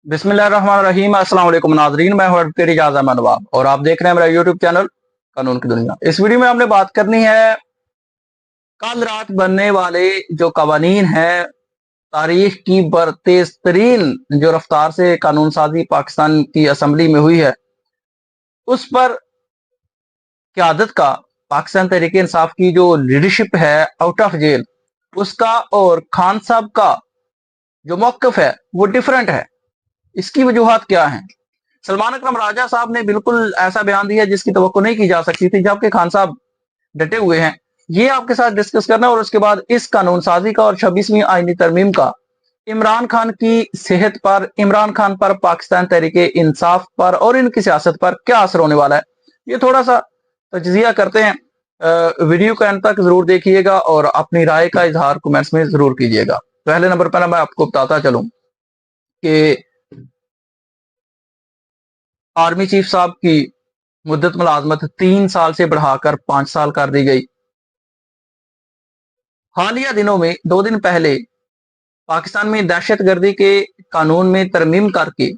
बिस्मिल्लाहिर्रहमानिर्रहीम। अस्सलाम वालेकुम नाजरीन, मैं हूं एडवोकेट इजाज़ अहमद नवाब और आप देख रहे हैं मेरा यूट्यूब चैनल कानून की दुनिया। इस वीडियो में हमने बात करनी है कल रात बनने वाले जो कवानीन हैं, तारीख की तेज तरीन जो रफ्तार से कानून साजी पाकिस्तान की असम्बली में हुई है, उस पर क़यादत का पाकिस्तान तहरीक इंसाफ की जो लीडरशिप है आउट ऑफ जेल, उसका और खान साहब का जो मौक़िफ़ है वो डिफरेंट है। इसकी वजूहात क्या हैं? सलमान अकरम राजा साहब ने बिल्कुल ऐसा बयान दिया जिसकी तवक्को नहीं की जा सकती थी, जबकि खान साहब डटे हुए हैं। ये आपके साथ डिस्कस करना और उसके बाद इस कानून साजी का और 26वीं आईनी तरमीम का इमरान खान की सेहत पर, इमरान खान पर, पाकिस्तान तहरीक इंसाफ पर और इनकी सियासत पर क्या असर होने वाला है, ये थोड़ा सा तज्जिया करते हैं। वीडियो को एंड तक जरूर देखिएगा और अपनी राय का इजहार कमेंट्स में जरूर कीजिएगा। पहले नंबर पर मैं आपको बताता चलूं कि आर्मी चीफ साहब की मुद्दत मुलाजमत 3 साल से बढ़ाकर 5 साल कर दी गई। हालिया दिनों में 2 दिन पहले पाकिस्तान में दहशतगर्दी के कानून में तरमीम करके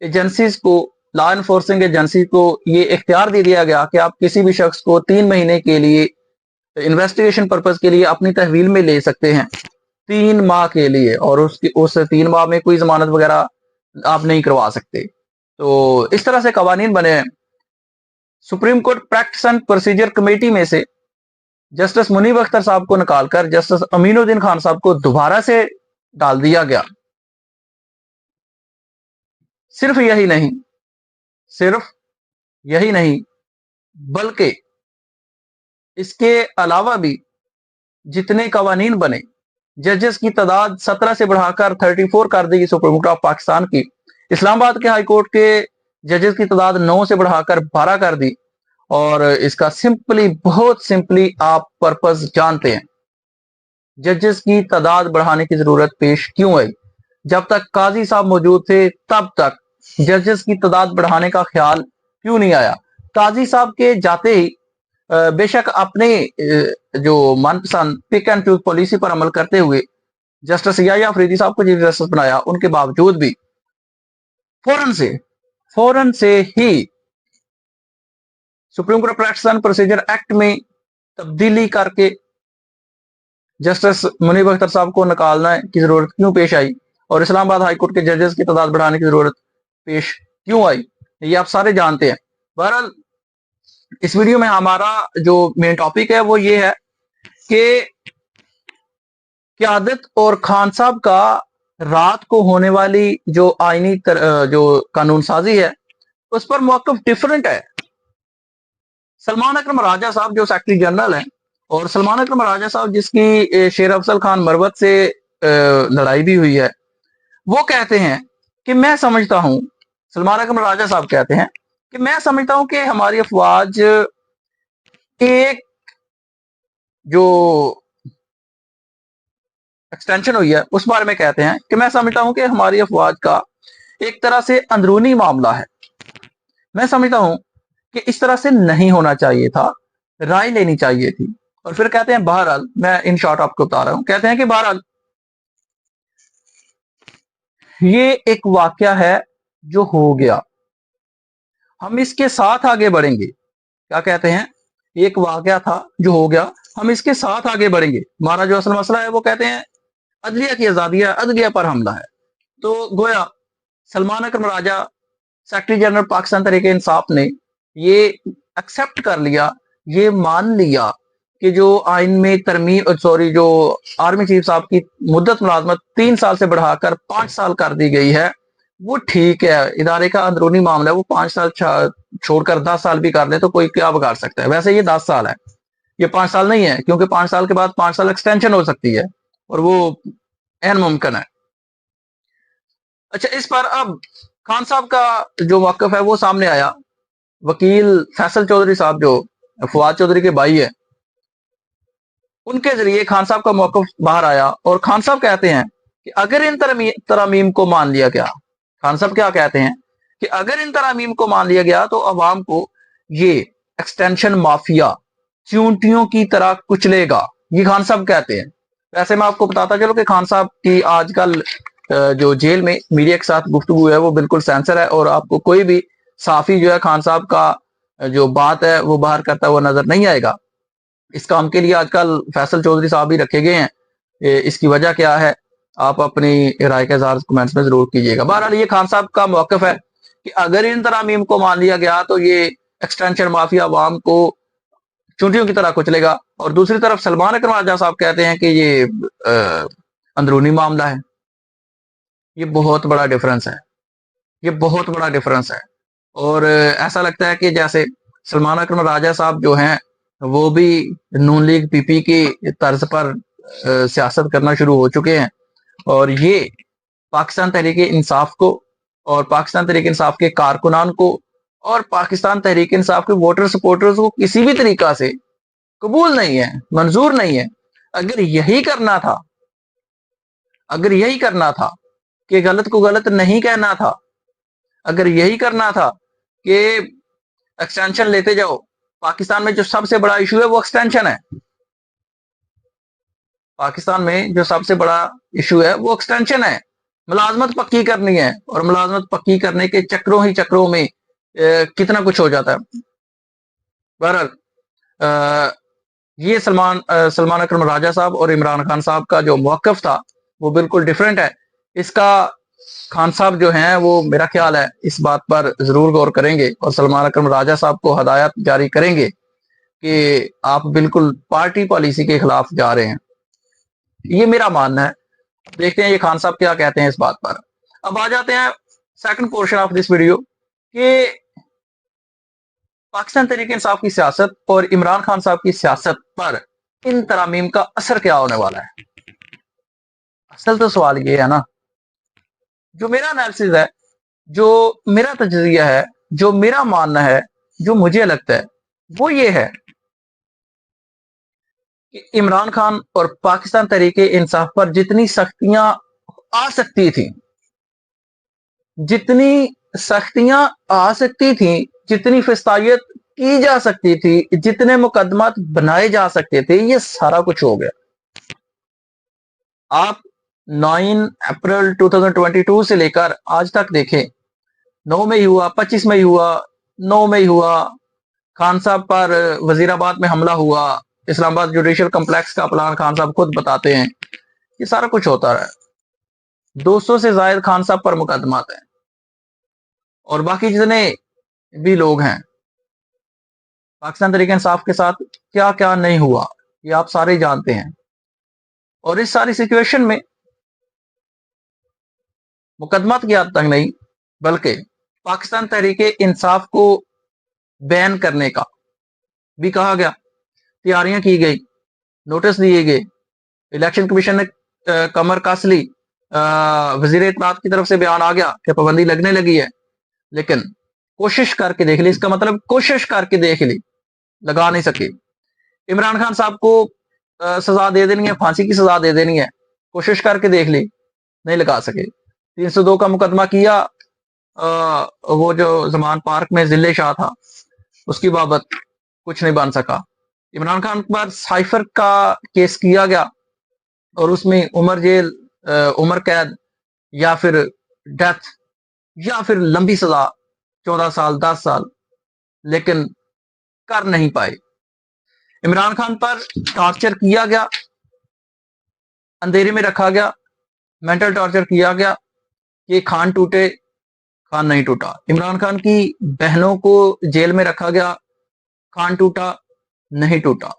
एजेंसीज को, लॉ एनफोर्सिंग एजेंसी को ये इख्तियार दे दिया गया कि आप किसी भी शख्स को 3 महीने के लिए इन्वेस्टिगेशन पर्पज के लिए अपनी तहवील में ले सकते हैं, 3 माह के लिए, और उस 3 माह में कोई जमानत वगैरह आप नहीं करवा सकते। तो इस तरह से कवानीन बने हैं। Supreme Court practice and procedure committee में से जस्टिस मुनीब अख्तर साहब को निकालकर जस्टिस अमीनुद्दीन खान साहब को दोबारा से डाल दिया गया। सिर्फ यही नहीं बल्कि इसके अलावा भी जितने कवानीन बने, जजेस की तादाद 17 से बढ़ाकर 34 कर दी सुप्रीम कोर्ट ऑफ पाकिस्तान की। इस्लामाबाद के हाई कोर्ट के जजेस की तादाद 9 से बढ़ाकर 12 कर दी। और इसका बहुत सिंपली आप पर्पस जानते हैं, जजेस की तादाद बढ़ाने की जरूरत पेश क्यों आई? जब तक काजी साहब मौजूद थे तब तक जजेस की तादाद बढ़ाने का ख्याल क्यों नहीं आया? काजी साहब के जाते ही बेशक अपने जो मनपसंद पिक एंड चूज पॉलिसी पर अमल करते हुए जस्टिस याह्या अफरीदी साहब को चीफ जस्टिस बनाया, उनके बावजूद भी फौरन से ही Supreme Court practice and procedure act में तब्दीली करके जस्टिस मुनीब अख्तर साहब को निकालने की जरूरत क्यों पेश आई और इस्लामाबाद हाई कोर्ट के जजेस की तादाद बढ़ाने की जरूरत पेश क्यों आई, ये आप सारे जानते हैं। बहरहाल इस वीडियो में हमारा जो मेन टॉपिक है वो ये है कि क़यादत और खान साहब का रात को होने वाली जो आईनी जो कानून साजी है उस पर मौक़िफ़ डिफरेंट है। सलमान अकरम राजा साहब जो सेक्रेटरी जनरल हैं, और सलमान अकरम राजा साहब जिसकी शेर अफजल खान मरवत से लड़ाई भी हुई है, वो कहते हैं कि मैं समझता हूं, सलमान अकरम राजा साहब कहते हैं कि मैं समझता हूं कि हमारी अफवाज एक जो एक्सटेंशन हुई है उस बारे में कहते हैं कि मैं समझता हूं कि हमारी अफवाज का एक तरह से अंदरूनी मामला है। मैं समझता हूं कि इस तरह से नहीं होना चाहिए था, राय लेनी चाहिए थी। और फिर कहते हैं बहरहाल, मैं इन शॉर्ट आपको बता रहा हूं, कहते हैं कि बहरहाल ये एक वाकया है जो हो गया, हम इसके साथ आगे बढ़ेंगे। क्या कहते हैं? एक वाकया था जो हो गया, हम इसके साथ आगे बढ़ेंगे। हमारा जो असल मसला है वो कहते हैं अदलिया की आजादी है, अदलिया पर हमला है। तो गोया सलमान अकरम राजा सेक्रेटरी जनरल पाकिस्तान तहरीक इंसाफ ने ये एक्सेप्ट कर लिया, ये मान लिया कि जो आइन में जो आर्मी चीफ साहब की मुद्दत मुलाजमत 3 साल से बढ़ाकर 5 साल कर दी गई है, वो ठीक है। इदारे का अंदरूनी मामला है, वो 5 साल छोड़कर 10 साल भी कर ले तो कोई क्या बिगाड़ सकता है। वैसे ये 10 साल है, ये 5 साल नहीं है, क्योंकि 5 साल के बाद 5 साल एक्सटेंशन हो सकती है और वो एन मुमकिन है। अच्छा, इस पर अब खान साहब का जो मौक़िफ़ है वो सामने आया। वकील फैसल चौधरी साहब जो फवाद चौधरी के भाई है, उनके जरिए खान साहब का मौक़िफ़ बाहर आया और खान साहब कहते हैं कि अगर इन तरामीम को मान लिया गया, खान साहब क्या कहते हैं कि अगर इन तरामीम को मान लिया गया तो अवाम को ये एक्सटेंशन माफिया चूंटियों की तरह कुचलेगा, ये खान साहब कहते हैं। वैसे मैं आपको बताता चलो कि खान साहब की आजकल जो जेल में मीडिया के साथ गुफ्तगू है वो बिल्कुल सेंसर है, और आपको कोई भी साफी जो है खान साहब का जो बात है वो बाहर करता हुआ नजर नहीं आएगा। इस काम के लिए आजकल फैसल चौधरी साहब भी रखे गए हैं। इसकी वजह क्या है, आप अपनी राय का इज़हार कमेंट्स में जरूर कीजिएगा। बहरहाल ये खान साहब का मौकफ है कि अगर इन तरामीम को मान लिया गया तो ये एक्सटेंशन माफिया अवाम को चूंटियों की तरह कुचलेगा, और दूसरी तरफ सलमान अकरम राजा साहब कहते हैं कि ये अंदरूनी मामला है। ये बहुत बड़ा डिफरेंस है, ये बहुत बड़ा डिफरेंस है। और ऐसा लगता है कि जैसे सलमान अकरम राजा साहब जो हैं वो भी नून लीग पीपी की तर्ज पर सियासत करना शुरू हो चुके हैं, और ये पाकिस्तान तहरीक इंसाफ को और पाकिस्तान तहरीक इंसाफ के कारकुनान को और पाकिस्तान तहरीक इंसाफ के वोटर सपोर्टर्स को किसी भी तरीका से कबूल नहीं है, मंजूर नहीं है। अगर यही करना था, अगर यही करना था कि गलत को गलत नहीं कहना था, अगर यही करना था कि एक्सटेंशन लेते जाओ, पाकिस्तान में जो सबसे बड़ा इशू है वो एक्सटेंशन है। पाकिस्तान में जो सबसे बड़ा इशू है वो एक्सटेंशन है। मुलाजमत पक्की करनी है, और मुलाजमत पक्की करने के चक्रों ही चक्रों में कितना कुछ हो जाता है। बहरहाल ये सलमान अकरम राजा साहब और इमरान खान साहब का जो मौकफ था वो बिल्कुल डिफरेंट है। इसका खान साहब जो हैं वो मेरा ख्याल है इस बात पर जरूर गौर करेंगे, और सलमान अकरम राजा साहब को हदायत जारी करेंगे कि आप बिल्कुल पार्टी पॉलिसी के खिलाफ जा रहे हैं। ये मेरा मानना है। देखते हैं ये खान साहब क्या कहते हैं इस बात पर। अब आ जाते हैं second portion of this video कि पाकिस्तान तहरीक इंसाफ की सियासत और इमरान खान साहब की सियासत पर इन तरामीम का असर क्या होने वाला है। असल तो सवाल ये है ना, जो मेरा एनालिसिस है, जो मेरा तजरिया है, जो मेरा मानना है, जो मुझे लगता है वो ये है कि इमरान खान और पाकिस्तान तहरीक इंसाफ पर जितनी सख्तियां आ सकती थी, जितनी सख्तियां आ सकती थी, जितनी फिस्तायत की जा सकती थी, जितने मुकदमात बनाए जा सकते थे, ये सारा कुछ हो गया। आप 9 अप्रैल 2022 से लेकर आज तक देखें, 9 में ही हुआ, 25 में ही हुआ, 9 में ही हुआ, खान साहब पर वजीराबाद में हमला हुआ, इस्लामाबाद जुडिशियल कम्प्लेक्स का प्लान खान साहब खुद बताते हैं, ये सारा कुछ होता रहा है। 200 से ज्यादा खान साहब पर मुकदमात हैं, और बाकी जितने भी लोग हैं, पाकिस्तान तहरीक इंसाफ के साथ क्या क्या नहीं हुआ ये आप सारे जानते हैं। और इस सारी सिचुएशन में मुकदमात की हद तक नहीं, बल्कि पाकिस्तान तहरीक इंसाफ को बैन करने का भी कहा गया, तैयारियां की गई, नोटिस दिए गए, इलेक्शन कमीशन ने कमर कस ली, वजीर इत्तलात की तरफ से बयान आ गया कि पाबंदी लगने लगी है, लेकिन कोशिश करके देख ली, इसका मतलब कोशिश करके देख ली, लगा नहीं सके। इमरान खान साहब को सजा दे देनी है, फांसी की सजा दे देनी है, कोशिश करके देख ली, नहीं लगा सके। 302 का मुकदमा किया, वो जो जमान पार्क में जिले शाह था उसकी बाबत कुछ नहीं बन सका। इमरान खान पर साइफर का केस किया गया, और उसमें उम्र जेल, उम्र कैद, या फिर डेथ, या फिर लंबी सजा 14 साल 10 साल, लेकिन कर नहीं पाए। इमरान खान पर टॉर्चर किया गया, अंधेरे में रखा गया, मेंटल टॉर्चर किया गया कि खान टूटे, खान नहीं टूटा। इमरान खान की बहनों को जेल में रखा गया, खान टूटा नहीं टूटा।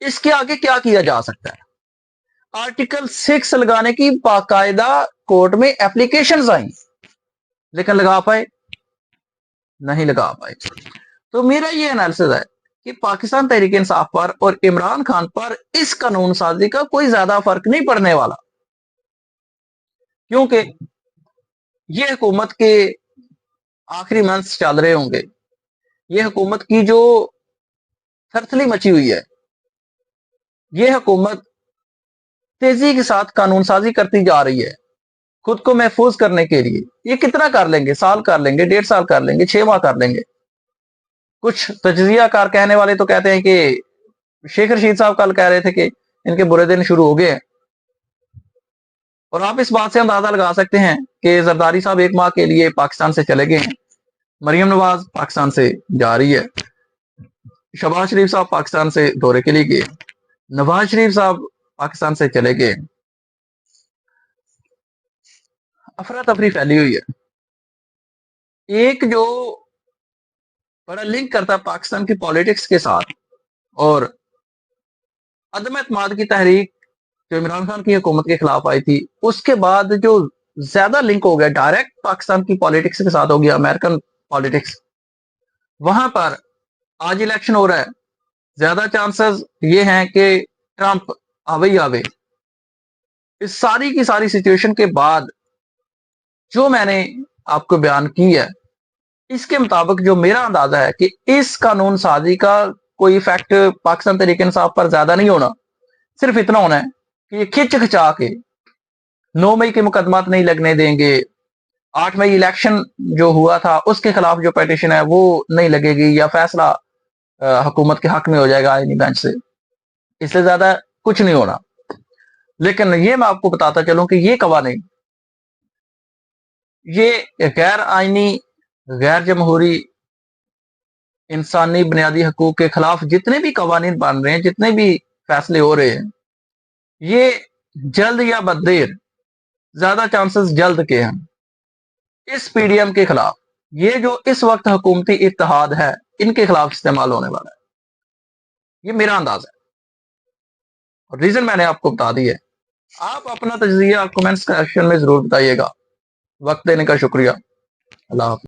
इसके आगे क्या किया जा सकता है? आर्टिकल 6 लगाने की बाकायदा कोर्ट में एप्लीकेशंस आई, लेकिन लगा पाए नहीं लगा पाए। तो मेरा ये एनालिसिस है कि पाकिस्तान तहरीक इंसाफ पर और इमरान खान पर इस कानून साजी का कोई ज्यादा फर्क नहीं पड़ने वाला, क्योंकि ये हुकूमत के आखिरी मंथ्स चल रहे होंगे। ये हुकूमत की जो थरथली मची हुई है, ये हुकूमत तेजी के साथ कानून साजी करती जा रही है खुद को महफूज करने के लिए। ये कितना कर लेंगे? साल कर लेंगे, 1.5 साल कर लेंगे, 6 माह कर लेंगे। कुछ तजजियाकार कहने वाले तो कहते हैं कि शेख रशीद साहब कल कह रहे थे कि इनके बुरे दिन शुरू हो गए हैं, اور آپ اس بات سے اندازہ لگا سکتے ہیں کہ زرداری صاحب 1 ماہ کے لیے پاکستان سے چلے گئے ہیں، مریم نواز پاکستان سے جا رہی ہے، شہباز شریف صاحب پاکستان سے دورے کے لیے گئے، نواز شریف صاحب پاکستان سے چلے گئے، افراتفری پھیلی ہوئی ہے۔ ایک جو بڑا لنک کرتا ہے پاکستان کی پالیٹکس کے ساتھ اور عدم اعتماد کی تحریک جو عمران خان کی حکومت کے خلاف آئی تھی، اس کے بعد جو زیادہ لنک ہو گیا ڈائریکٹ پاکستان کی پالیٹکس کے ساتھ ہو گیا، امریکن پالیٹکس، وہاں پر آج الیکشن ہو رہا ہے، زیادہ چانسز یہ ہیں کہ ٹرمپ آوے ہی آوے۔ اس ساری کی ساری سچویشن کے بعد جو میں نے آپ کو بیان کی ہے، اس کے مطابق جو میرا اندازہ ہے کہ اس قانون سازی کا کوئی ایفیکٹ پاکستان تحریک انصاف پر زیادہ نہیں ہونا، صرف اتنا ہونا ہے کہ یہ کھچ کھچا کے 9 مئی کے مقدمات نہیں لگنے دیں گے، 8 مئی الیکشن جو ہوا تھا اس کے خلاف جو پیٹیشن ہے وہ نہیں لگے گی، یا فیصلہ حکومت کے حق میں ہو جائے گا آئینی بینچ سے، اس سے زیادہ کچھ نہیں ہونا۔ لیکن یہ میں آپ کو بتاتا چلوں کہ یہ قوانین، یہ غیر آئینی، غیر جمہوری، انسانی بنیادی حقوق کے خلاف جتنے بھی قوانین بن رہے ہیں، جتنے بھی فیصلے ہو رہے ہیں، یہ جلد یا بددیر، زیادہ چانسز جلد کے ہیں، اس پی ڈی ایم کے خلاف، یہ جو اس وقت حکومتی اتحاد ہے، ان کے خلاف استعمال ہونے والا ہے، یہ میرا انداز ہے، اور ریزن میں نے آپ کو بتا دی ہے۔ آپ اپنا تجزیہ کمنٹس سیکشن میں ضرور بتائیے گا۔ وقت دینے کا شکریہ، اللہ حافظ۔